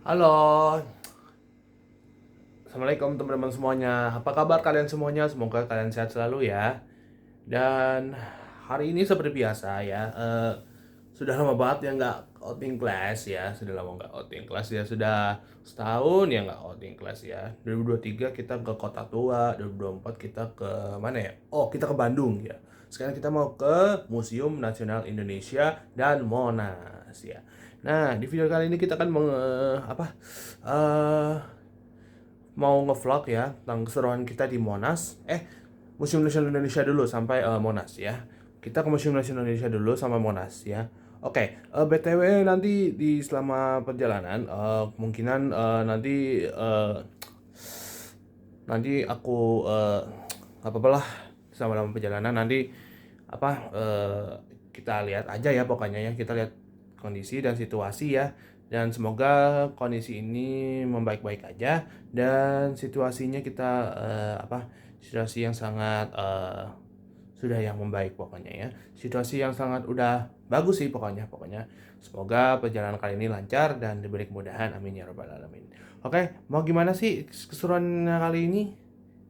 Halo, Assalamualaikum teman-teman semuanya. Apa kabar kalian semuanya? Semoga kalian sehat selalu ya. Dan hari ini seperti biasa ya, sudah lama banget ya nggak outing class ya. Sudah lama nggak outing class ya. Sudah setahun ya nggak outing class ya. 2023 kita ke Kota Tua, 2024 kita ke mana ya? Oh, kita ke Bandung ya. Sekarang kita mau ke Museum Nasional Indonesia dan Monas ya. Nah, di video kali ini kita akan eh mau ngevlog ya tentang keseruan kita di Monas. Museum Nasional Indonesia dulu sampai Monas ya. Kita ke Museum Nasional Indonesia dulu sama Monas ya. Oke, BTW nanti di selama perjalanan kemungkinan nanti aku apa lah selama perjalanan nanti kita lihat aja ya pokoknya ya, kita lihat kondisi dan situasi ya, dan semoga kondisi ini membaik-baik aja dan situasinya kita situasi yang sangat sudah yang membaik pokoknya ya, situasi yang sangat udah bagus sih pokoknya semoga perjalanan kali ini lancar dan diberi kemudahan, amin ya rabbal alamin. Oke, mau gimana sih keseruan kali ini?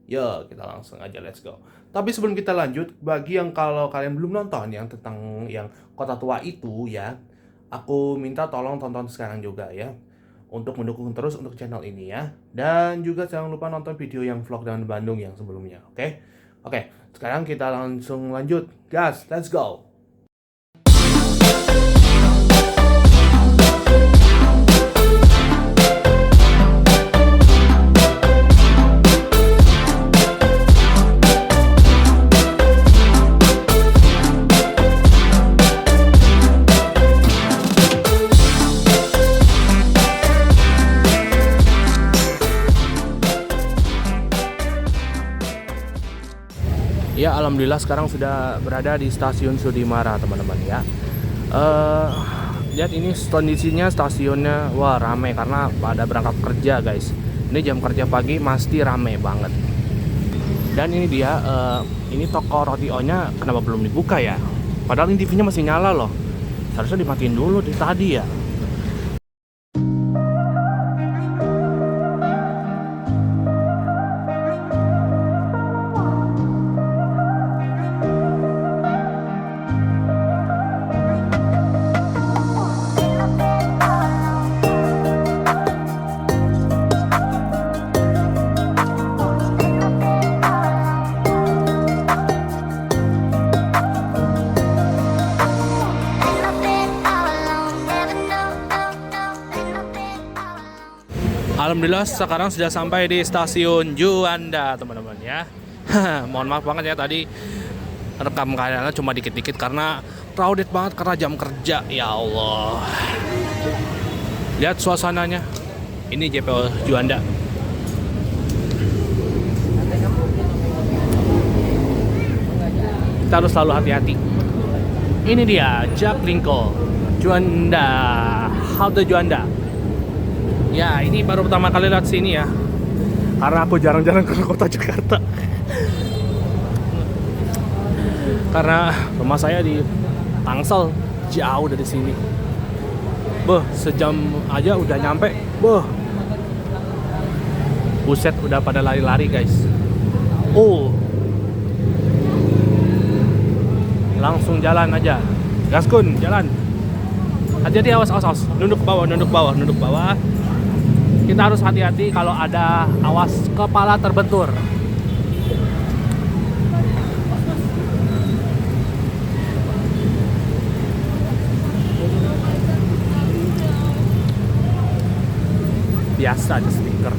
Yo, kita langsung aja, let's go. Tapi sebelum kita lanjut, bagi yang kalau kalian belum nonton yang tentang yang Kota Tua itu ya, aku minta tolong tonton sekarang juga ya, untuk mendukung terus untuk channel ini ya. Dan juga jangan lupa nonton video yang vlog dengan Bandung yang sebelumnya, oke? Oke, sekarang kita langsung lanjut. Gas, let's go. Ya, alhamdulillah sekarang sudah berada di Stasiun Sudimara, teman-teman ya. Lihat ini kondisinya stasiunnya, wah rame karena pada berangkat kerja guys. Ini jam kerja pagi masih rame banget. Dan ini dia, ini toko roti O-nya kenapa belum dibuka ya? Padahal ini TV-nya masih nyala loh. Seharusnya dimatiin dulu dari tadi ya. Alhamdulillah sekarang sudah sampai di Stasiun Juanda, teman-teman ya. Mohon maaf banget ya tadi rekam kameranya cuma dikit-dikit karena crowded banget karena jam kerja. Ya Allah. Lihat suasananya. Ini JPO Juanda. Kita harus selalu hati-hati. Ini dia Jaklingko Juanda, halte Juanda. Ya, ini baru pertama kali lihat sini ya, karena aku jarang-jarang ke kota Jakarta. Karena rumah saya di Tangsel, jauh dari sini. Sejam aja udah nyampe. Buset, udah pada lari-lari guys. Langsung jalan aja. Gaskun, jalan. Hati-hati, awas. Nunduk bawah. Kita harus hati-hati kalau ada awas kepala terbentur. Biasa aja stiker.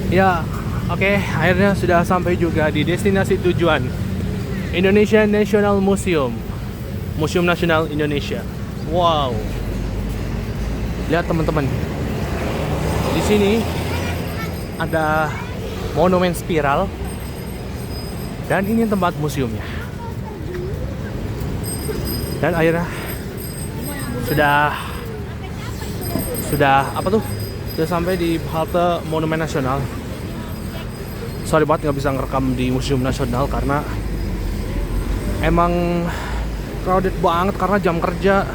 Ya, oke, akhirnya sudah sampai juga di destinasi tujuan. Indonesia National Museum. Museum Nasional Indonesia. Wow. Lihat teman-teman. Di sini ada monumen spiral dan ini tempat museumnya. Dan akhirnya sudah sampai di halte Monumen Nasional. Sorry banget nggak bisa ngerekam di Museum Nasional karena emang crowded banget karena jam kerja.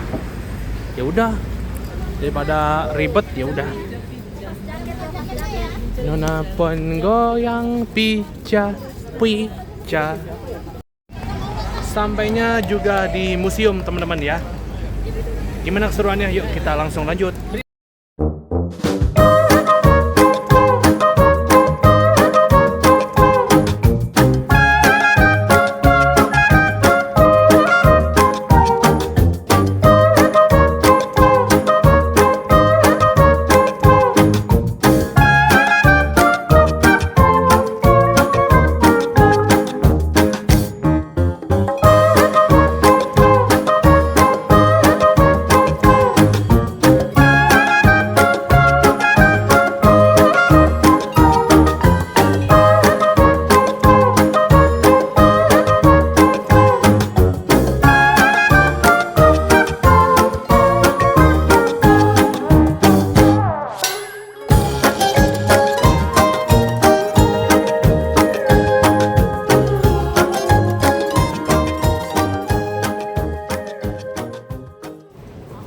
Ya udah, daripada ribet ya udah. Nona pon goyang pica pica. Sampainya juga di museum teman-teman ya. Gimana keseruannya? Yuk kita langsung lanjut.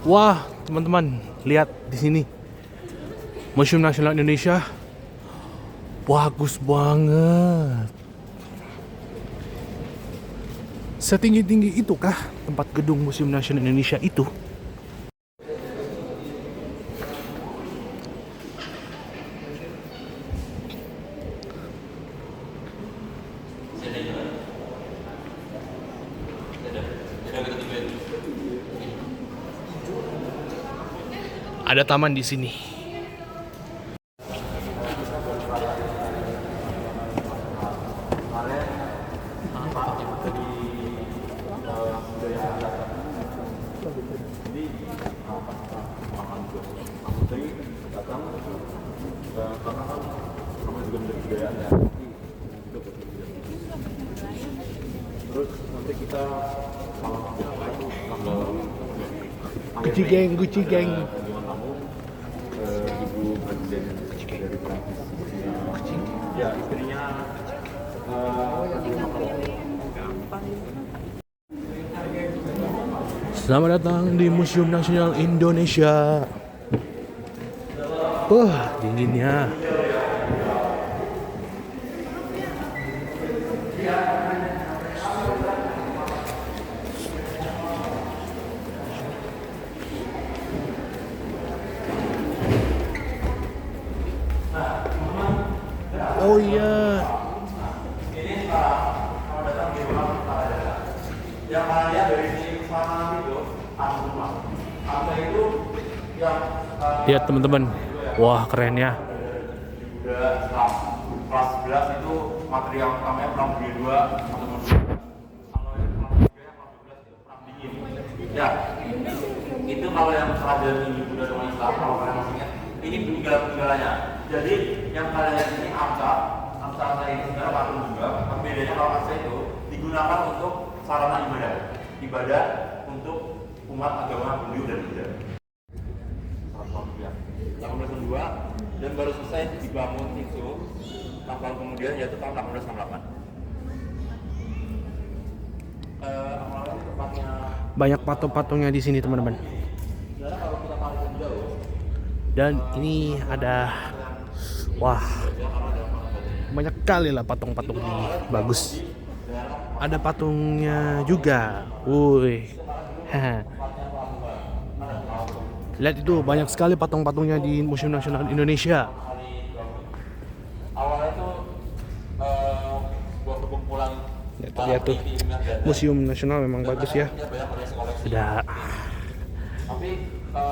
Wah, teman-teman, lihat di sini. Museum Nasional Indonesia. Bagus banget. Setinggi-tinggi itu kah tempat gedung Museum Nasional Indonesia itu? Ada taman di sini. Terus nanti kita Gucci geng, Gucci geng. Ibu Presiden dari Prancis. Ya, istrinya Selamat datang di Museum Nasional Indonesia. Dinginnya. Oh iya. yang kalian dari sini ke sana itu rumah. Anda itu yang Lihat teman-teman. Wah, keren ya. kelas 11 itu materi yang utamanya perang dunia 2 atau kalau yang kelas 3 yang kelas 12 itu perang dingin. Ya, itu kalau yang pelajaran ini Buddha dengan Islam, kalau kalian masih ingat, ini peninggalan-peninggalannya. Jadi yang kalian lihat ini Amsa ini sebenarnya patung juga. Bedanya kalau Amsa itu digunakan untuk sarana ibadah untuk umat agama Hindu dan Buddha. Tahun 1892 dan baru selesai dibangun itu 6 tahun kemudian, yaitu tahun 1868. Awalnya tempatnya Banyak patung-patungnya di sini teman-teman. kalau kita tarik jauh. Dan ini ada, wah, banyak kali lah patung-patung ini. Bagus. Ada patungnya juga. Woi. Lihat itu, banyak sekali patung-patungnya di Museum Nasional Indonesia. Awalnya itu buat kumpulan Lihat tuh. Museum Nasional memang bagus ya. Sudah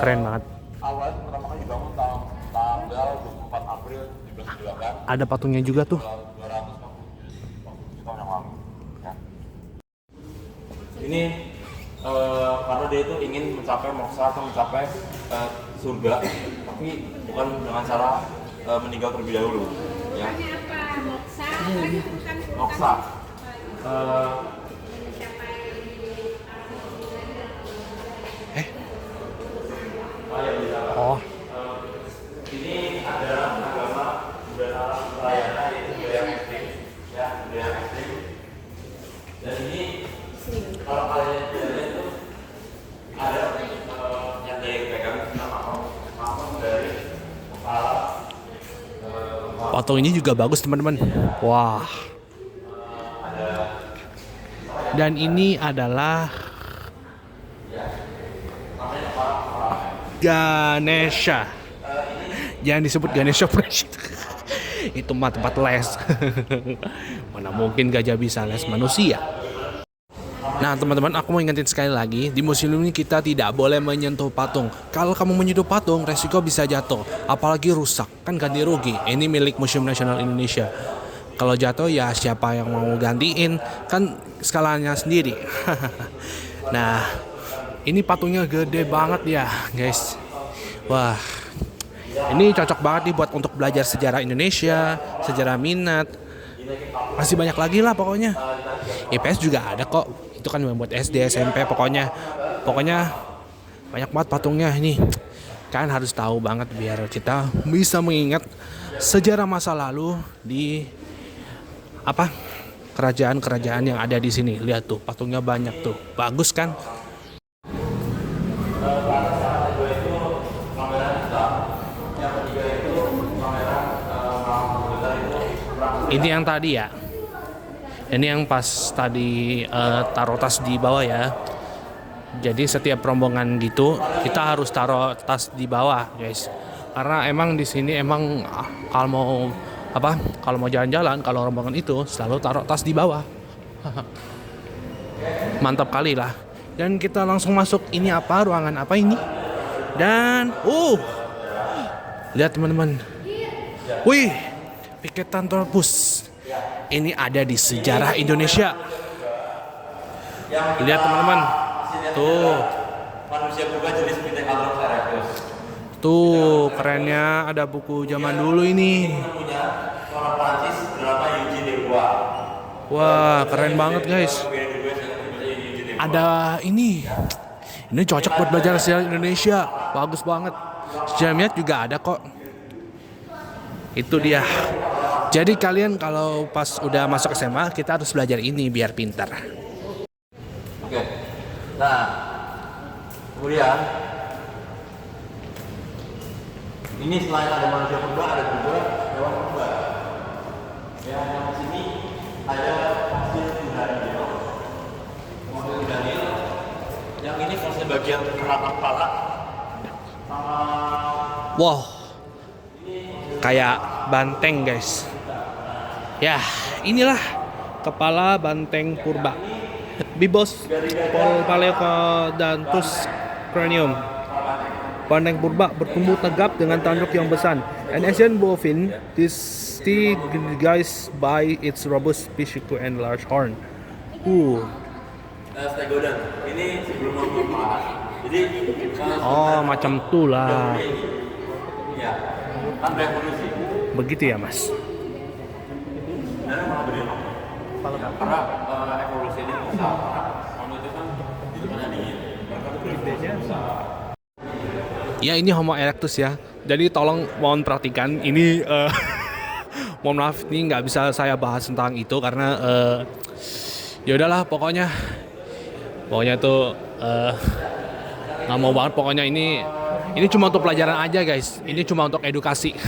keren banget. Awalnya pertama kali dibangun tanggal 24 April 1798. Ada patungnya juga tuh. 250 tahun yang lalu. Ya. Ini karena dia itu ingin mencapai moksa atau mencapai surga, tapi bukan dengan cara meninggal terlebih dahulu. Ya. Moksa. Oh, Ini adalah agama budaya Ramayana, yaitu budaya ekstrim, ya, budaya ekstrim. Dan ini kalau kalian lihat itu patung ini juga bagus teman-teman. Wah. Dan ini adalah Ganesha. Jangan disebut Ganesha Fresh. Itu mah tempat les. Mana mungkin gajah bisa les manusia. Nah teman-teman, aku mau ingetin sekali lagi, di museum ini kita tidak boleh menyentuh patung. Kalau kamu menyentuh patung, resiko bisa jatuh, apalagi rusak, kan ganti rugi. Ini milik Museum Nasional Indonesia. Kalau jatuh ya siapa yang mau gantiin, kan skalanya sendiri. Nah, ini patungnya gede banget ya guys. Wah, ini cocok banget nih buat untuk belajar sejarah Indonesia, sejarah minat. Masih banyak lagi lah pokoknya. IPS juga ada kok. Itu kan buat SD, SMP, pokoknya banyak banget patungnya ini. Kan harus tahu banget biar kita bisa mengingat sejarah masa lalu di kerajaan-kerajaan yang ada di sini. Lihat tuh, patungnya banyak tuh. Bagus kan? Ini yang tadi ya. Ini yang pas tadi taruh tas di bawah ya. Jadi setiap rombongan gitu kita harus taruh tas di bawah, guys. Karena emang di sini emang kalau mau jalan-jalan, kalau rombongan itu selalu taruh tas di bawah. Mantap kali lah. Dan kita langsung masuk. Ini apa? Ruangan apa ini? Dan lihat teman-teman. Wih, piketan Torpus. Ini ada di sejarah Indonesia. Lihat teman-teman. Tuh. Manusia purba jenis Pithecanthropus erectus. Tuh, kerennya ada buku zaman dulu ini. Punya orang Prancis bernama Eugène Delbois. Wah, keren banget guys. Ada ini. Ini cocok buat belajar sejarah Indonesia. Bagus banget. Sejarah minat juga ada kok. Itu dia. Jadi kalian kalau pas udah masuk SMA, kita harus belajar ini biar pintar. Oke. Nah, kemudian ini selain ada manusia purba, ada juga hewan purba. Ya, yang di sini ada fosil Daniel. Fosil Daniel. Yang ini fosil bagian kerakang kepala. Wow, kayak banteng guys. Ya, inilah kepala banteng purba. Bibos Paleocanthus cranium. Banteng purba bertumbuh tegap dengan tanduk yang besar. An ancient bovine distinguished by its robust physique and large horn. Stegodon. Ini sebelum membahas. Jadi Macam tuh lah. ya, kan revolusi. Begitu ya, Mas. Karena evolusi ini besar. Kamu itu kan itu kan dingin. Mereka tuh besar. Ya, ini Homo erectus ya. Jadi tolong mohon perhatikan ini mohon maaf ini nggak bisa saya bahas tentang itu karena ya udahlah pokoknya tuh nggak mau banget pokoknya ini cuma untuk pelajaran aja guys. Ini cuma untuk edukasi.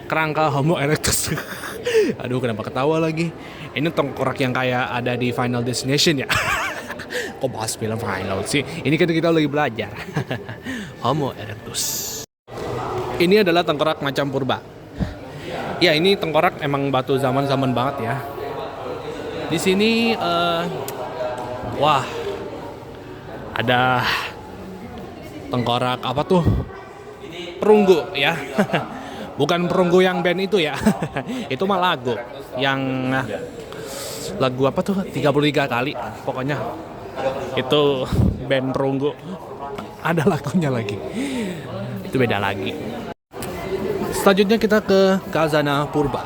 Kerangka Homo erectus. Aduh, kenapa ketawa lagi? Ini tengkorak yang kayak ada di Final Destination ya. Kok bahas film Final sih? Ini kan kita lagi belajar. Homo erectus. Ini adalah tengkorak macam purba. Ya, ini tengkorak emang batu zaman banget ya. Di sini wah, ada tengkorak apa tuh? Perunggu ya. Bukan perunggu yang band itu ya. Itu mah lagu. Yang lagu apa tuh? 33 kali. Pokoknya itu band perunggu. Ada lagunya lagi. Itu beda lagi. Selanjutnya kita ke Khazanah Purba.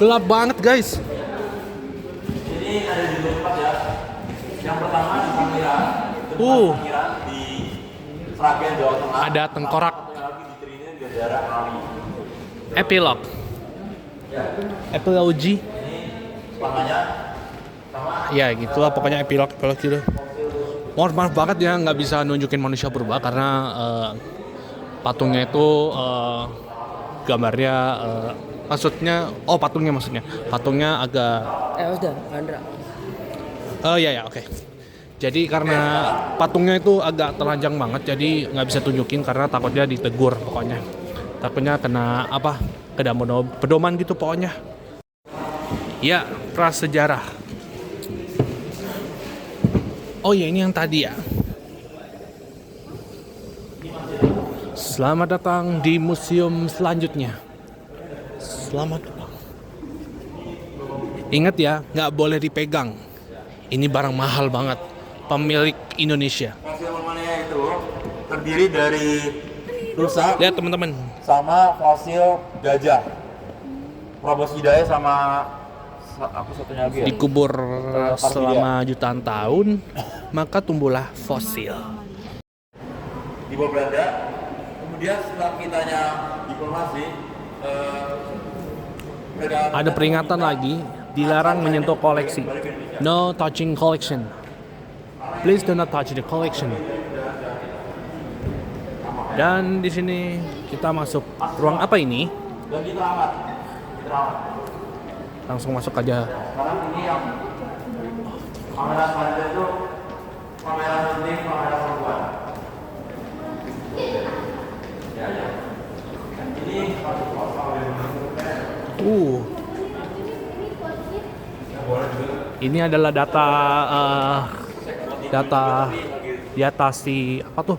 Gelap banget guys. Ini ada di tempat ya. Yang pertama di Sangiran. Di Sragen, Jawa Tengah. Ada tengkorak. Yang lagi di Trinidad di daerah Ali. Epilog. Epilogi. Makanya Ya gitulah pokoknya epilog gitu. Maaf banget ya nggak bisa nunjukin manusia purba karena patungnya itu gambarnya maksudnya patungnya agak Udah, Andra. oh iya ya oke. Jadi karena patungnya itu agak telanjang banget, jadi nggak bisa tunjukin karena takutnya ditegur pokoknya. Takutnya kena apa? Kena pedoman gitu pokoknya. Ya, prasejarah. Oh ya, ini yang tadi ya. Selamat datang di museum selanjutnya. Selamat datang. Ingat ya, nggak boleh dipegang. Ini barang mahal banget. Pemilik Indonesia. Fosil Murmania itu terdiri dari rusa Lihat teman-teman. sama fosil gajah. Proboscidea sama aku satunya lagi ya. Dikubur selama jutaan tahun, maka tumbuhlah fosil. Di bawah Belanda. Kemudian setelah kitanya diplomasi, Ada peringatan lagi, dilarang menyentuh koleksi. No touching collection. Please do not touch the collection. Dan di sini kita masuk ruang apa ini? dan diteramat. Langsung masuk aja. Sekarang ini yang kamera selanjutnya itu kamera penting, kamera perempuan. Ya. Ini Ini adalah data si apa tuh?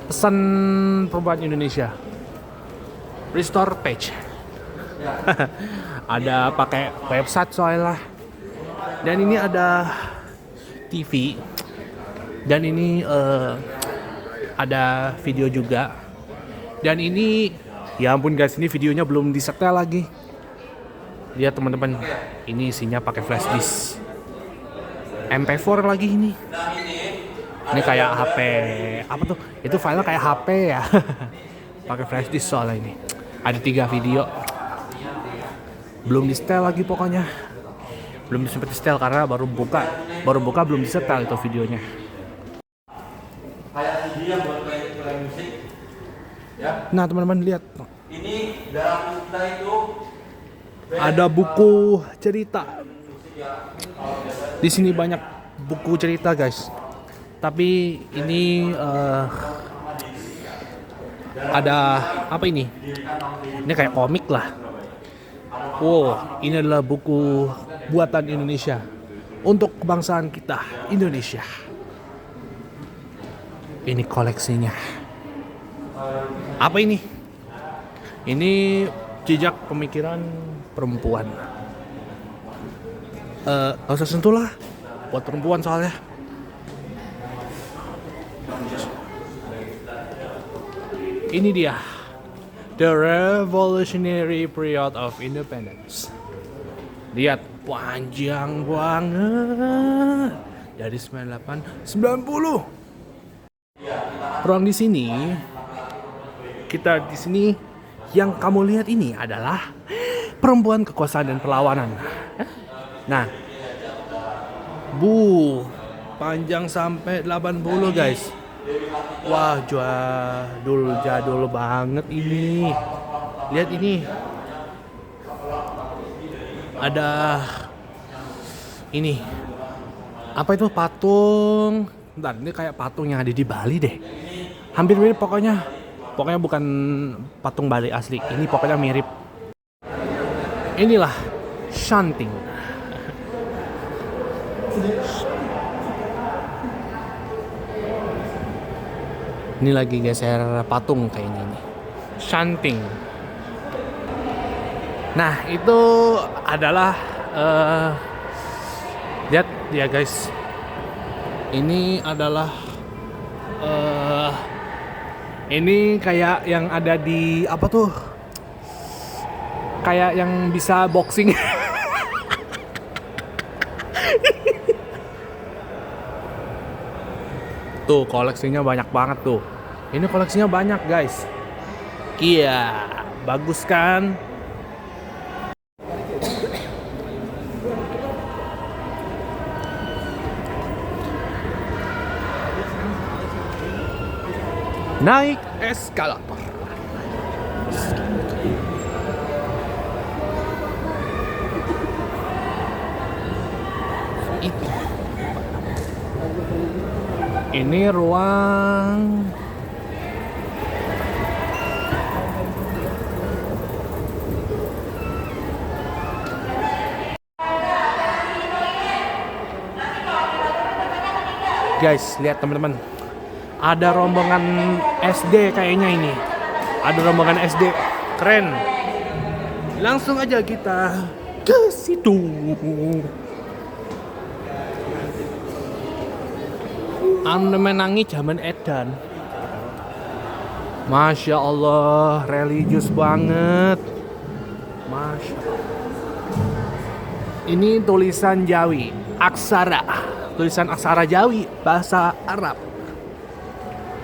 Pesan perempuan Indonesia. Restore page. Ada pakai website soalnya. Dan ini ada TV. Dan ini ada video juga. Dan ini ya ampun guys, ini videonya belum disetel lagi. Lihat teman-teman, ini isinya pakai flash disk. MP4 lagi ini. Ini kayak HP apa tuh? Itu filenya kayak HP ya. Pakai flash disk soalnya ini. Ada 3 video. Belum di setel lagi pokoknya. Belum sempat di setel karena baru buka belum di setel itu videonya. kayak CD yang buat play musik. Ya. Nah teman-teman lihat, Ini dalam kita itu ada buku cerita. Di sini banyak buku cerita guys. Tapi ini ada apa ini? Ini kayak komik lah. Wow, ini adalah buku buatan Indonesia untuk kebangsaan kita Indonesia. Ini koleksinya. Apa ini? Ini jejak pemikiran perempuan. Gak usah sentuh lah, buat perempuan soalnya. Ini dia, the revolutionary period of independence. Lihat, panjang banget dari 98 90. Ruang di sini, kita di sini yang kamu lihat ini adalah perempuan, kekuasaan dan perlawanan. Nah, panjang sampai 80 guys. Wah, jadul banget ini. Lihat ini. Ada ini. Apa itu patung? Bentar, ini kayak patung yang ada di Bali deh. Hampir mirip pokoknya. Pokoknya bukan patung Bali asli. Ini pokoknya mirip. Inilah Shanting. Ini lagi geser patung kayaknya ini. Shanting. Nah, itu adalah lihat ya guys. Ini adalah ini kayak yang ada di apa tuh? Kayak yang bisa boxing. Tuh, koleksinya banyak banget tuh. Ini koleksinya banyak, guys. Iya, bagus kan? Naik eskalator. Ini ruang guys, lihat teman-teman. Ada rombongan SD kayaknya ini. Ada rombongan SD. Keren. Langsung aja kita ke situ. Anu menangi zaman edan. Masya Allah, religius banget. Masya Allah. Ini tulisan Jawi, aksara. Tulisan aksara Jawi, bahasa Arab.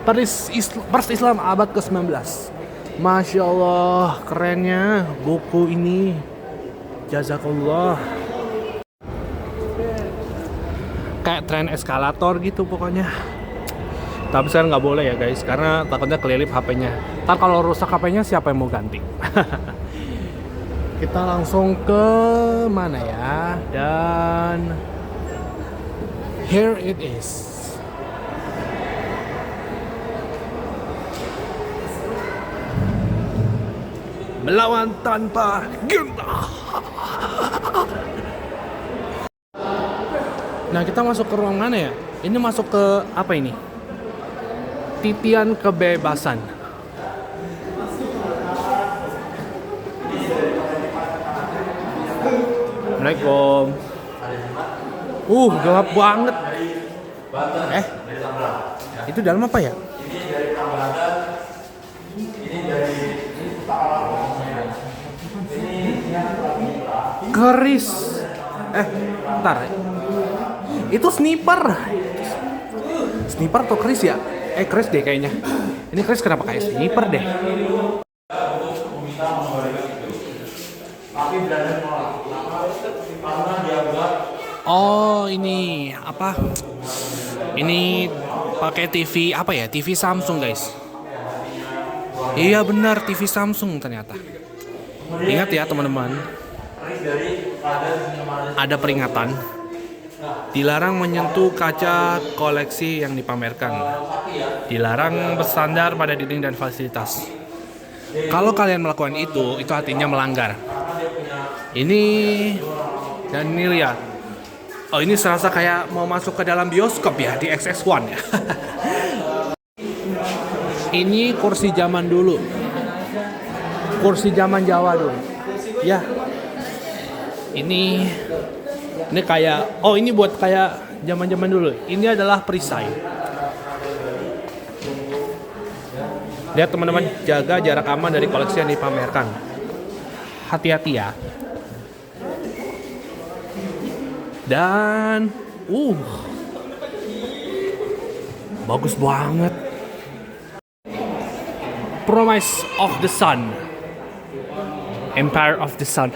Pers Islam abad ke-19. Masya Allah, kerennya buku ini. Jazakallah. Kayak tren eskalator gitu pokoknya. Tapi sekarang nggak boleh ya guys, karena takutnya kelilip HP-nya. Ntar kalau rusak HP-nya siapa yang mau ganti? Kita langsung ke mana ya? Dan here it is. Melawan tanpa genta. Nah, kita masuk ke ruang mana ya? Ini masuk ke apa ini? Titian kebebasan. Assalamualaikum. Gelap banget. Itu dalam apa ya? Keris. Bentar. Itu sniper. Sniper atau keris ya? Keris deh kayaknya. Ini keris kenapa kayak sniper deh? Oh, ini apa? Ini pakai TV apa ya? TV Samsung, guys. Iya benar, TV Samsung ternyata. Ingat ya teman-teman. Ada peringatan. Dilarang menyentuh kaca koleksi yang dipamerkan. Dilarang bersandar pada dinding dan fasilitas. Kalau kalian melakukan itu artinya melanggar. Ini dan ini lihat. Oh, ini serasa kayak mau masuk ke dalam bioskop ya di XX1 ya. Ini kursi zaman dulu. Kursi zaman Jawa dulu. Ya. Ini kayak, ini buat kayak zaman-zaman dulu. Ini adalah perisai. Lihat teman-teman, jaga jarak aman dari koleksi yang dipamerkan. Hati-hati ya. Dan, bagus banget. Promise of the Sun. Empire of the Sun.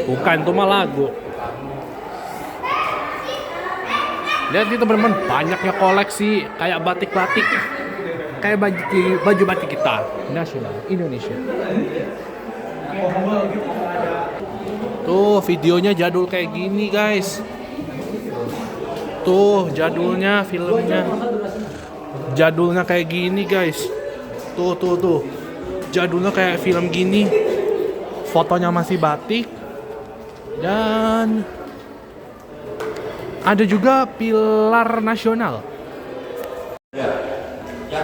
Bukan, itu mah lagu. Lihat nih teman-teman, banyaknya koleksi kayak batik-batik. Kayak baju batik kita, nasional Indonesia. Tuh, videonya jadul kayak gini, guys. Tuh, jadulnya, filmnya. Jadulnya kayak gini, guys. Tuh. Jadulnya kayak film gini. Fotonya masih batik. Dan ada juga pilar nasional.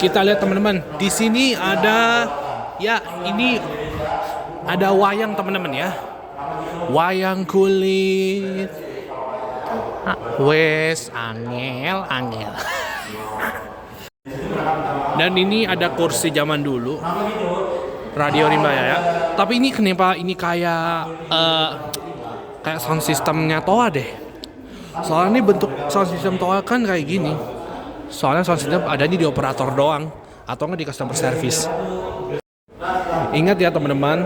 Kita lihat teman-teman, di sini ada ini ada wayang teman-teman ya. Wayang kulit. Wes angel. Dan ini ada kursi zaman dulu. Radio Rimba ya. Tapi ini kenapa ini kayak sound systemnya Toa deh. Soalnya ini bentuk sound system Toa kan kayak gini. Soalnya sound system adanya di operator doang atau nggak di customer service. Ingat ya teman-teman,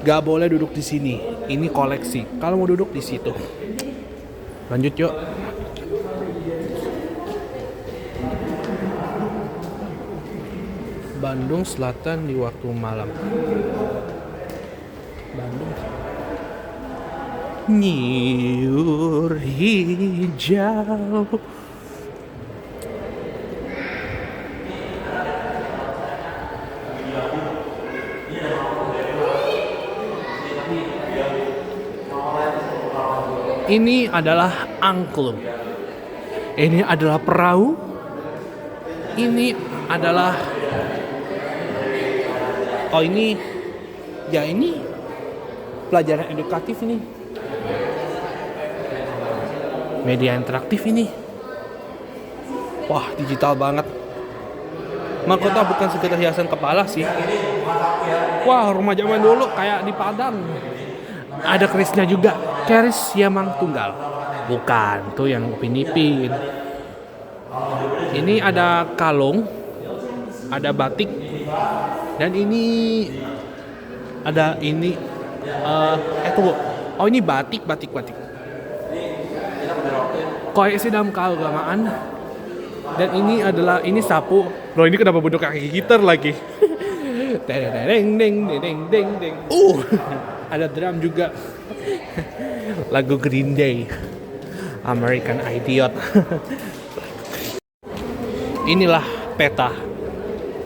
gak boleh duduk di sini. Ini koleksi. Kalau mau duduk di situ. Lanjut yuk. Bandung Selatan di waktu malam. Bandung. Nyiur hijau. Ini adalah angklung. Ini adalah perahu. Ini adalah ini pelajaran edukatif ini. Media interaktif ini. Wah, digital banget. Mahkota bukan sekedar hiasan kepala sih. Wah, rumah zaman dulu kayak di Padang. Ada kerisnya juga, keris Siamang Tunggal. Bukan, tuh yang Upin Ipin. Ini ada kalung, ada batik, dan ini ada ini. Tunggu. Oh, ini batik. Koleksi dalam keagamaan. Dan ini adalah sapu. Loh, ini kenapa bentuk kaki gitar lagi? Deng deng. Ada drum juga. Lagu Green Day. American Idiot. Inilah peta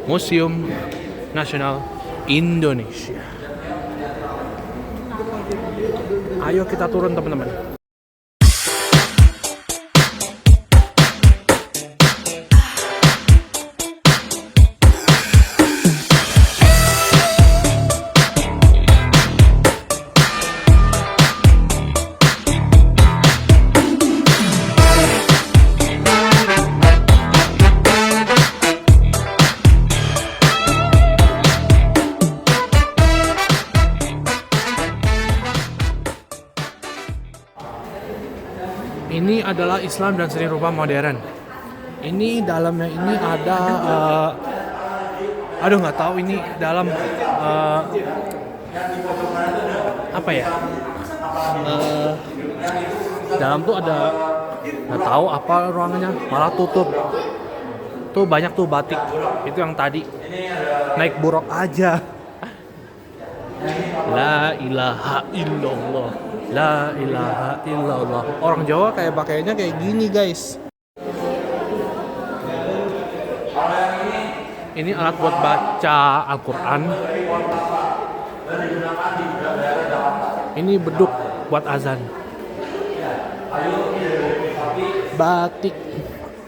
Museum Nasional Indonesia. Ayo kita turun, teman-teman. Ini adalah Islam dan seni rupa modern. Ini dalamnya ini ada nggak tahu ini dalam apa ya? Dalam tuh ada nggak tahu apa ruangannya, malah tutup. Tuh banyak tuh batik. Itu yang tadi naik buruk aja. La ilaha illallah. La ilaha illallah. Orang Jawa kayak pakainya kayak gini, guys. Ini alat buat baca Al-Quran. Ini beduk buat azan. Batik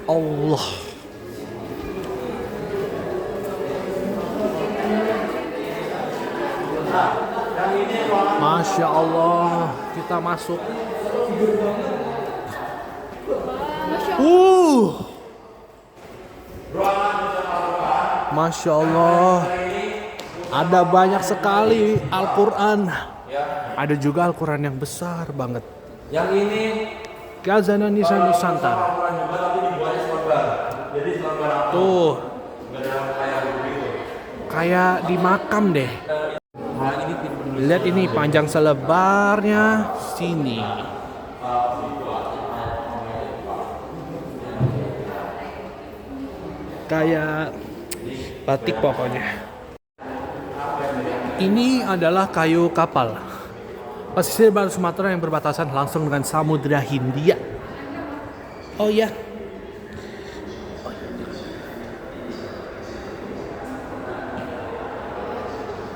Allah. Masya Allah, kita masuk. Masya Allah, ada banyak sekali Al-Quran. Ada juga Al-Quran yang besar banget. Yang ini Khazanah Nusantara. Tuh, kayak di makam deh. Lihat ini panjang selebarnya sini. Kayak batik pokoknya. Ini adalah kayu kapal. Pesisir barat Sumatera yang berbatasan langsung dengan Samudra Hindia. Oh iya.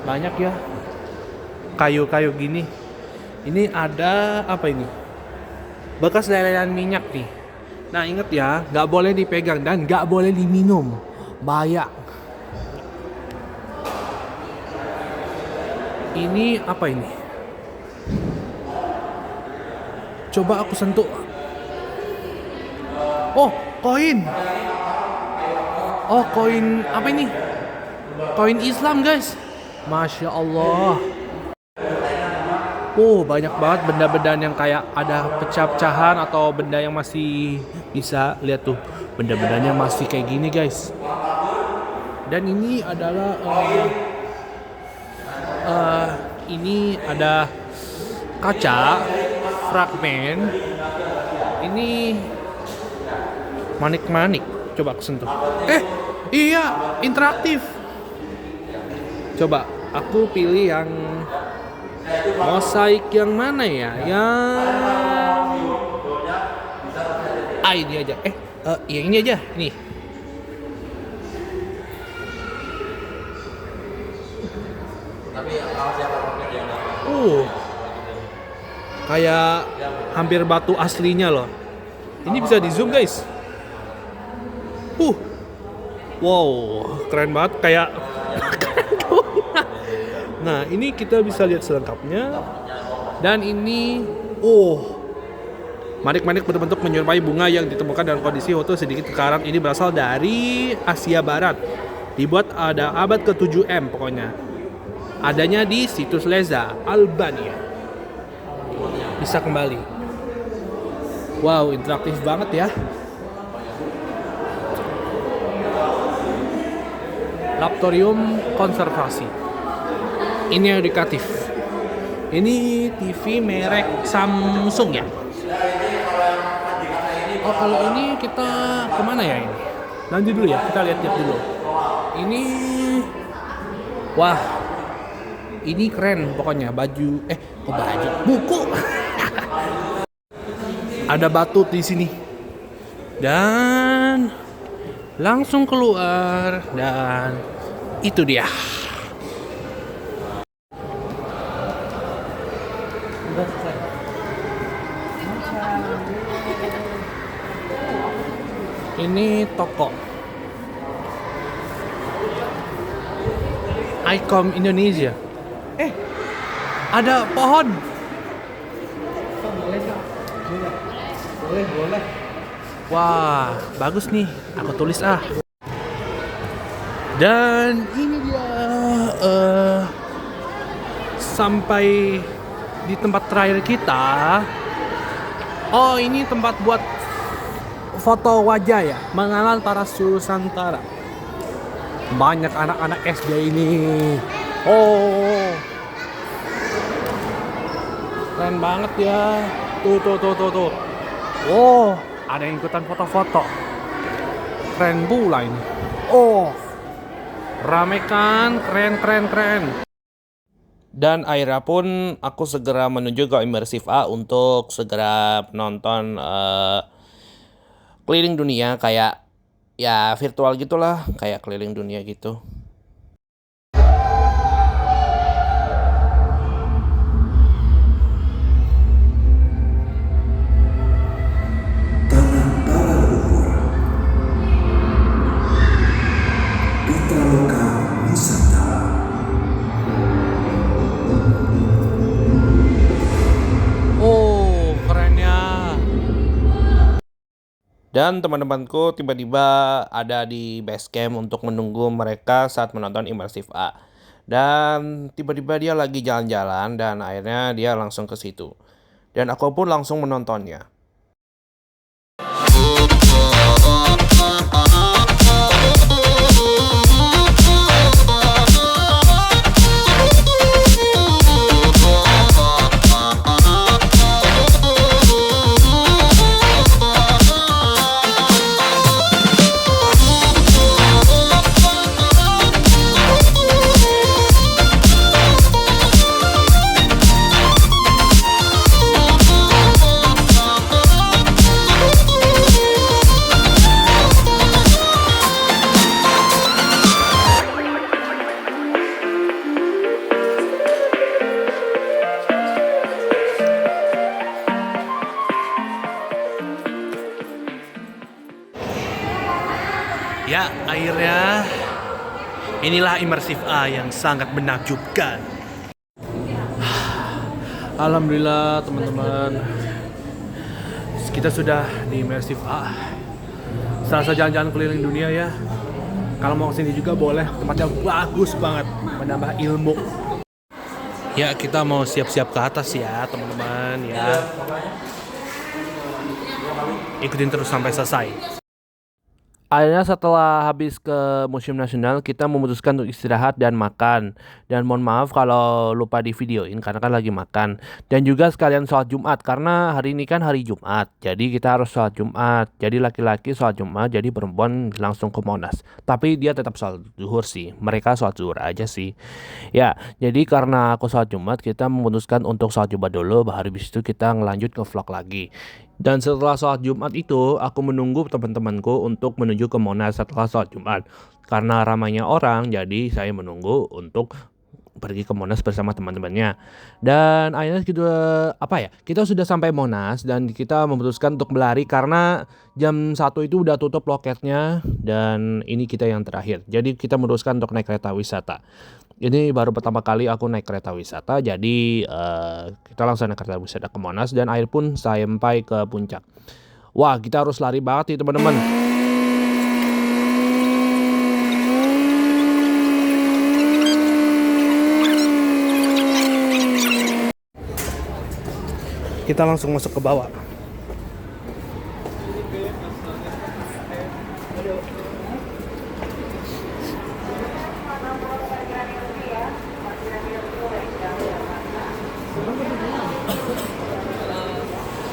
Banyak ya. Kayu-kayu gini. Ini ada apa ini? Bekas lelehan minyak nih. Nah, inget ya, nggak boleh dipegang dan nggak boleh diminum. Bahaya. Ini apa ini? Coba aku sentuh. Oh, koin. Oh, koin apa ini? Koin Islam, guys. Masya Allah. Banyak banget benda-benda yang kayak ada pecah-pecahan atau benda yang masih bisa lihat tuh. Benda-bendanya masih kayak gini, guys. Dan ini adalah ini ada kaca fragmen. Ini manik-manik. Coba aku sentuh. Iya, interaktif. Coba aku pilih yang mosaik yang mana ya? Ini aja. Yang ini aja. Nih. Kayak hampir batu aslinya loh. Ini bisa di zoom guys. Wow, keren banget kayak. Nah, ini kita bisa lihat selengkapnya. Dan ini, manik-manik berbentuk menyerupai bunga yang ditemukan dalam kondisi foto sedikit kekarat. Ini berasal dari Asia Barat. Dibuat ada abad ke-7 pokoknya. Adanya di situs Leza, Albania. Bisa kembali. Wow, interaktif banget ya. Laboratorium konservasi. Ini edukatif. Ini TV merek Samsung ya. Oh, kalau ini kita kemana ya ini? Lanjut dulu ya, kita lihat dulu. Ini, wah, ini keren pokoknya baju. Baju, buku. Ada batut di sini. Dan langsung keluar dan itu dia. Udah selesai. Ini toko Icom Indonesia. Ada pohon. Boleh. Wah, bagus nih. Aku tulis Dan ini dia sampai di tempat terakhir kita. Oh, ini tempat buat foto wajah ya, mengenal para Nusantara. Banyak anak-anak SD ini. Oh, keren banget ya. Tuh. Oh, ada yang ikutan foto-foto. Keren pula ini. Oh, rame kan? Keren. Dan akhirnya pun aku segera menuju ke Immersive A untuk segera menonton keliling dunia, kayak ya virtual gitulah, kayak keliling dunia gitu. Dan teman-temanku tiba-tiba ada di base camp untuk menunggu mereka saat menonton Immersive A. Dan tiba-tiba dia lagi jalan-jalan dan akhirnya dia langsung ke situ. Dan aku pun langsung menontonnya. Ya, akhirnya inilah Immersive A yang sangat menakjubkan. Alhamdulillah teman-teman, kita sudah di Immersive A. Selasa jalan-jalan keliling dunia ya. Kalau mau kesini juga boleh, tempatnya bagus banget, menambah ilmu. Ya, kita mau siap-siap ke atas ya teman-teman ya. Ikutin terus sampai selesai. Akhirnya setelah habis ke Museum Nasional, kita memutuskan untuk istirahat dan makan. Dan mohon maaf kalau lupa di videoin karena kan lagi makan. Dan juga sekalian sholat Jumat, karena hari ini kan hari Jumat. Jadi kita harus sholat Jumat. Jadi laki-laki sholat Jumat, jadi perempuan langsung ke Monas. Tapi dia tetap sholat zuhur sih. Mereka sholat zuhur aja sih. Ya, jadi karena aku sholat Jumat, kita memutuskan untuk sholat Jumat dulu. Baru habis itu kita ngelanjut ke vlog lagi. Dan setelah sholat Jumat itu, aku menunggu teman-temanku untuk menuju ke Monas setelah sholat Jumat. Karena ramainya orang, jadi saya menunggu untuk pergi ke Monas bersama teman-temannya. Dan akhirnya kita sudah sampai Monas dan kita memutuskan untuk berlari karena jam 1 itu udah tutup loketnya dan ini kita yang terakhir. Jadi kita memutuskan untuk naik kereta wisata. Ini baru pertama kali aku naik kereta wisata, jadi kita langsung naik kereta wisata ke Monas dan akhir pun sampai ke puncak. Wah, kita harus lari banget nih teman-teman. Kita langsung masuk ke bawah.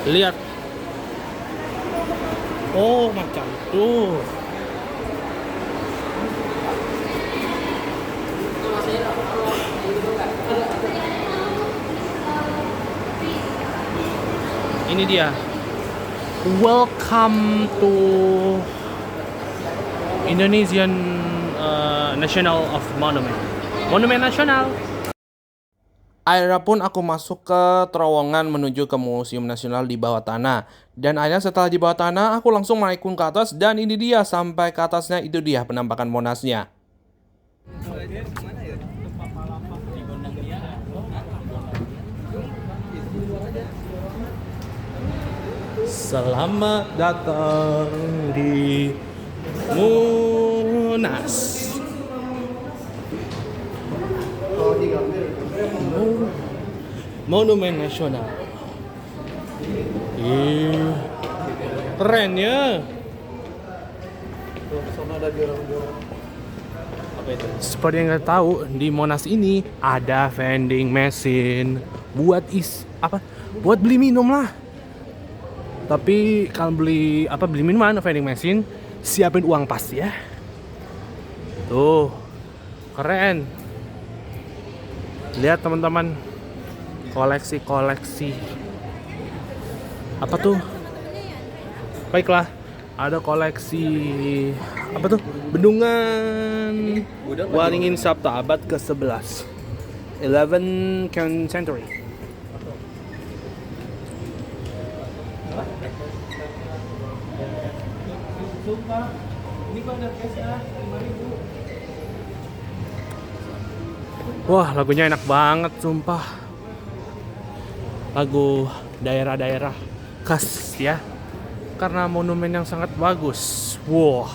Lihat. Oh, macam itu. Ini dia. Welcome to Indonesian National of Monument. Monumen Nasional. Akhirnya pun aku masuk ke terowongan menuju ke Museum Nasional di bawah tanah. Dan akhirnya setelah di bawah tanah, aku langsung naikun ke atas dan ini dia sampai ke atasnya, itu dia penampakan Monasnya. Selamat datang di Monas. Monumen Nasional. Keren ya. Seperti yang kita tahu, di Monas ini ada vending machine buat buat beli minum lah. Tapi kalau beli minuman vending machine, siapin uang pas ya. Tuh, keren. Lihat teman-teman, koleksi. Apa tuh? Baiklah, ada koleksi bendungan Waringin Sabta abad ke-11, 11th century. Wah, lagunya enak banget sumpah. Lagu daerah-daerah khas ya. Karena monumen yang sangat bagus. Wah.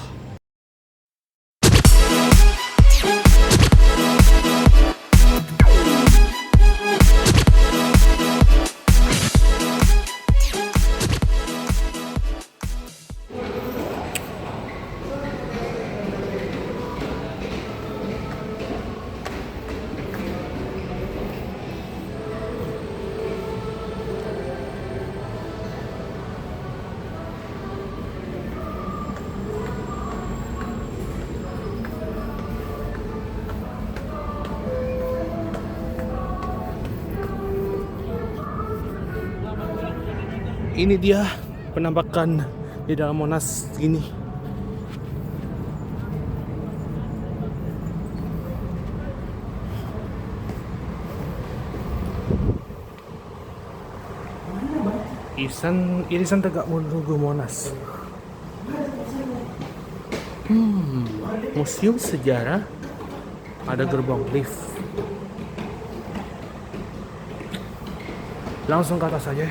Ini dia penampakan di dalam Monas ini. Irisan Tegak Lugu Monas. Museum sejarah, ada gerbang lift. Langsung ke atas saja.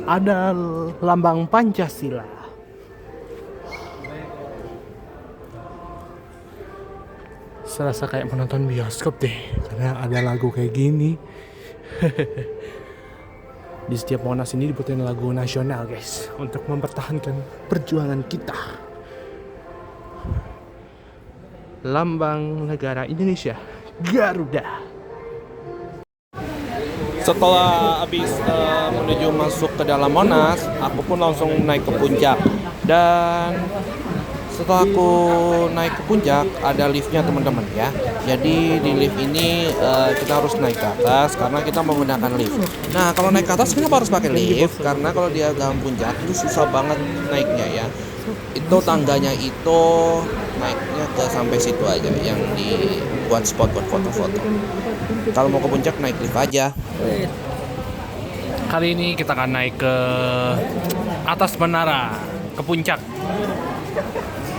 Ada lambang Pancasila. Serasa kayak menonton bioskop deh, karena ada lagu kayak gini. Di setiap Monas ini dibutuhin lagu nasional guys, untuk mempertahankan perjuangan kita. Lambang negara Indonesia, Garuda. Setelah habis menuju masuk ke dalam Monas, aku pun langsung naik ke puncak. Dan Setelah aku naik ke puncak, ada liftnya teman-teman ya. Jadi di lift ini kita harus naik ke atas karena kita menggunakan lift. Nah kalau naik ke atas kenapa harus pakai lift? Karena kalau dia dalam puncak itu susah banget naiknya ya. Itu tangganya itu naiknya ke sampai situ aja yang dibuat spot buat foto-foto. Kalau mau ke puncak naik lift aja. Kali ini kita akan naik ke atas menara, ke puncak.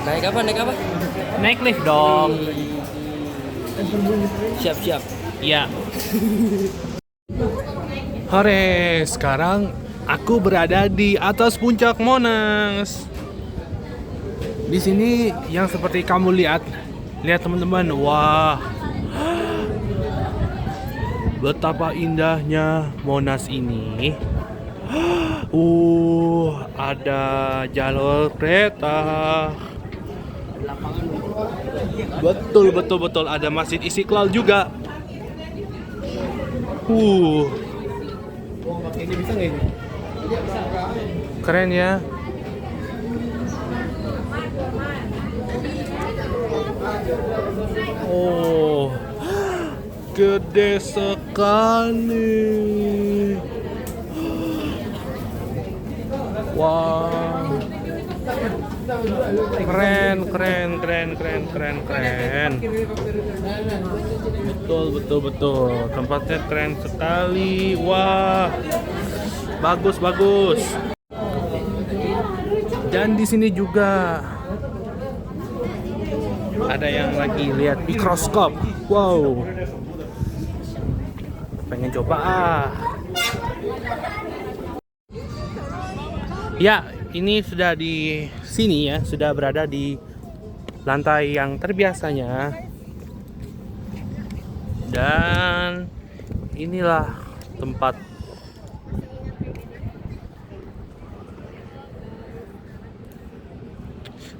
Naik apa? Naik apa? Naik lift dong. Siap-siap. Ya. Hore, sekarang aku berada di atas puncak Monas. Di sini yang seperti kamu lihat teman-teman, wah. Betapa indahnya Monas ini. Ada jalur kereta. Betul ada Masjid Istiqlal juga. Keren ya. Oh, gede sekali. Wow. Keren. Betul. Tempatnya keren sekali. Wah. Bagus. Dan di sini juga ada yang lagi lihat mikroskop. Wow. Pengen coba Ya, ini sudah di sini ya, sudah berada di lantai yang terbiasanya. Dan inilah tempat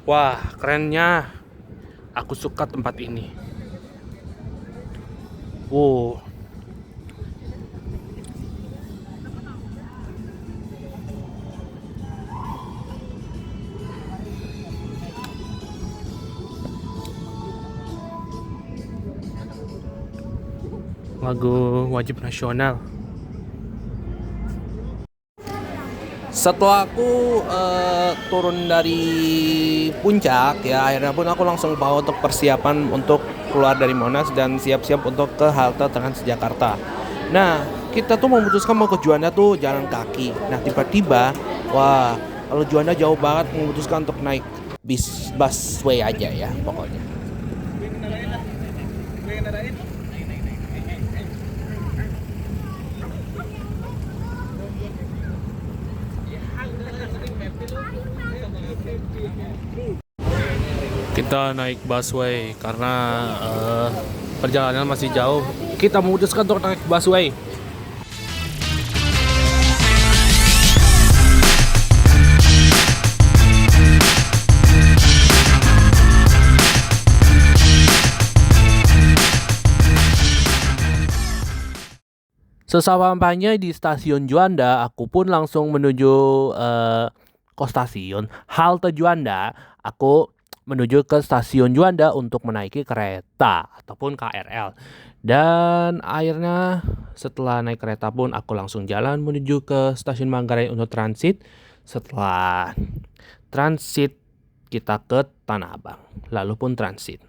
wah, kerennya. Aku suka tempat ini. Wow. Lagu wajib nasional. Setelah aku turun dari puncak ya, akhirnya pun aku langsung bawa untuk persiapan untuk keluar dari Monas dan siap-siap untuk ke halte Transjakarta. Nah, kita tuh memutuskan mau ke Juanda tuh jalan kaki. Nah, tiba-tiba, wah, kalau Juanda jauh banget, memutuskan untuk naik busway aja ya pokoknya. Kita naik busway karena perjalanan masih jauh. Kita memutuskan untuk naik busway. Sesampainya di stasiun Juanda, aku pun langsung menuju stasiun halte Juanda. Aku menuju ke stasiun Juanda untuk menaiki kereta ataupun KRL. Dan akhirnya setelah naik kereta pun aku langsung jalan menuju ke stasiun Manggarai untuk transit. Setelah transit kita ke Tanah Abang, lalu pun transit.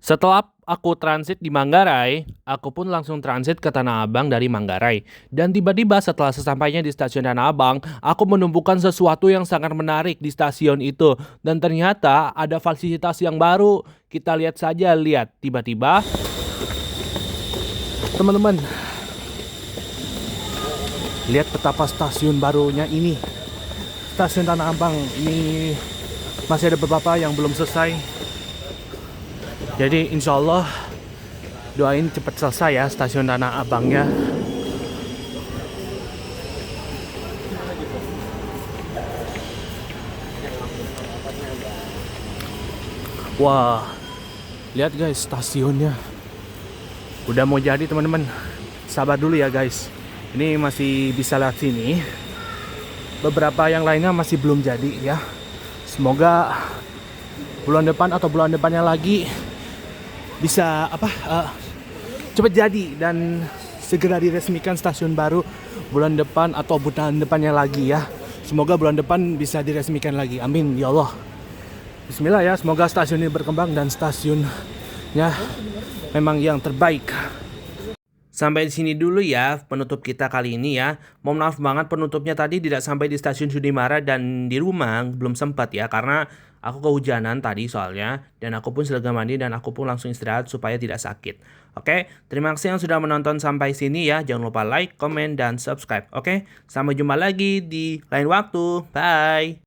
Setelah aku transit di Manggarai, aku pun langsung transit ke Tanah Abang dari Manggarai. Dan tiba-tiba setelah sesampainya di stasiun Tanah Abang, aku menemukan sesuatu yang sangat menarik di stasiun itu. Dan ternyata ada fasilitas yang baru. Kita lihat saja, tiba-tiba teman-teman, Lihat betapa stasiun barunya ini. Stasiun Tanah Abang ini masih ada beberapa yang belum selesai. Jadi insya Allah doain cepat selesai ya stasiun Tanah Abangnya. Wah, lihat guys stasiunnya. Udah mau jadi teman-teman. Sabar dulu ya guys. Ini masih bisa lihat sini. Beberapa yang lainnya masih belum jadi ya. Semoga bulan depan atau bulan depannya lagi bisa cepat jadi dan segera diresmikan stasiun baru bulan depan atau bulan depannya lagi ya. Semoga bulan depan bisa diresmikan lagi. Amin ya Allah. Bismillah ya, semoga stasiun ini berkembang dan stasiunnya memang yang terbaik. Sampai di sini dulu ya penutup kita kali ini ya. Mohon maaf banget penutupnya tadi tidak sampai di stasiun Sudimara dan di rumah belum sempat ya karena aku kehujanan tadi soalnya dan aku pun selesai mandi dan aku pun langsung istirahat supaya tidak sakit. Oke, terima kasih yang sudah menonton sampai sini ya. Jangan lupa like, komen, dan subscribe. Oke, sampai jumpa lagi di lain waktu. Bye.